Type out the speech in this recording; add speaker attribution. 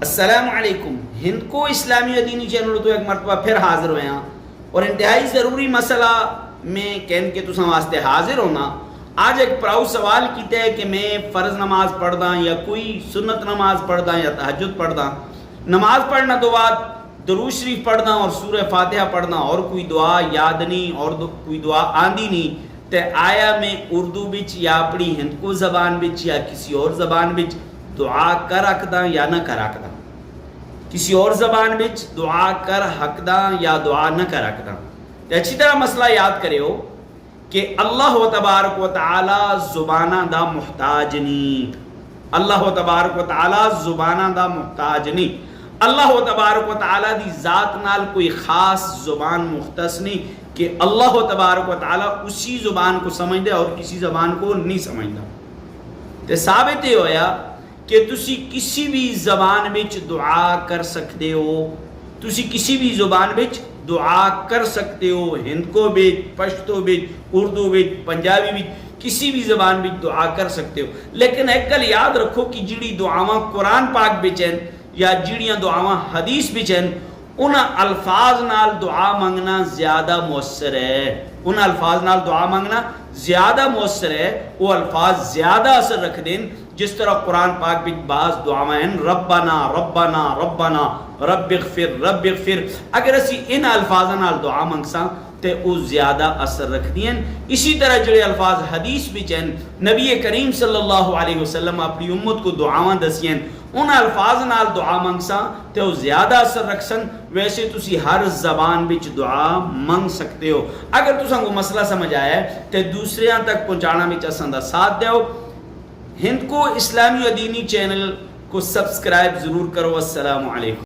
Speaker 1: السلام علیکم. ہند کو اسلامی و دینی چینل تو ایک مرتبہ پھر حاضر ہوئے ہیں اور انتہائی ضروری مسئلہ میں کہن کے تساں واسطے حاضر ہونا. آج ایک پراؤ سوال کیتا ہے کہ میں فرض نماز پڑھدا یا کوئی سنت نماز پڑھدا یا تہجد پڑھدا. نماز پڑھنا تو بعد درود شریف پڑھنا اور سورہ فاتحہ پڑھنا اور کوئی دعا یاد نہیں اور کوئی دعا آندی نہیں تے آیا میں اردو بچ یا اپنی ہند کو زبان بچ یا کسی اور زبان بچ دعا کر حقداں یا نہ کر حقداں. کسی اور زبان بچ دعا کر حقداں یا دعا نہ کر حقداں. تے اچھی طرح مسئلہ یاد کرے ہو کہ اللہ تبارک و تعالی زبانہ دا محتاج نہیں. اللہ تبارک و تعالی زبانہ دا محتاج نہیں. اللہ تبارک و تعالی دی ذات نال کوئی خاص زبان مختص نہیں کہ اللہ تبارک و تعالی اسی زبان کو سمجھدے اور کسی زبان کو نہیں سمجھدا. تے ثابت یہ ہویا کہ تسی کسی بھی زبان بچ دعا کر سکتے ہو. تسی کسی بھی زبان بچ دعا کر سکتے ہو. ہند کو بچ، پشتو بچ، اردو بچ، پنجابی بچ، کسی بھی زبان بچ دعا کر سکتے ہو. لیکن ایک گل یاد رکھو کہ جڑی دعاواں قرآن پاک بچ ہیں یا جڑیاں دعاواں حدیث بچ ہیں انہاں الفاظ نال دعا منگنا زیادہ مؤثر ہے. انہاں الفاظ نال دعا منگنا زیادہ مؤثر ہے. وہ الفاظ زیادہ اثر رکھ دیں. جس طرح قرآن پاک بچ بعض دعاواں ہیں ربنا ربنا ربنا رب اغفر رب اغفر. اگر اسی ان الفاظ نال دعا منگساں تے او زیادہ اثر رکھ دیں. اسی طرح جڑے الفاظ حدیث بچ ہیں نبی کریم صلی اللہ علیہ وسلم اپنی امت کو دعاواں دسیاں ان الفاظ نال دعا منگساں تے وہ زیادہ اثر رکھسن. ویسے تسی ہر زبان بچ دعا منگ سکتے ہو. اگر تساں کو مسئلہ سمجھ آیا ہے تے دوسریاں تک پہنچانا وچ اساں دا ساتھ دیو. ہند کو اسلامی و دینی چینل کو سبسکرائب ضرور کرو. السلام علیکم.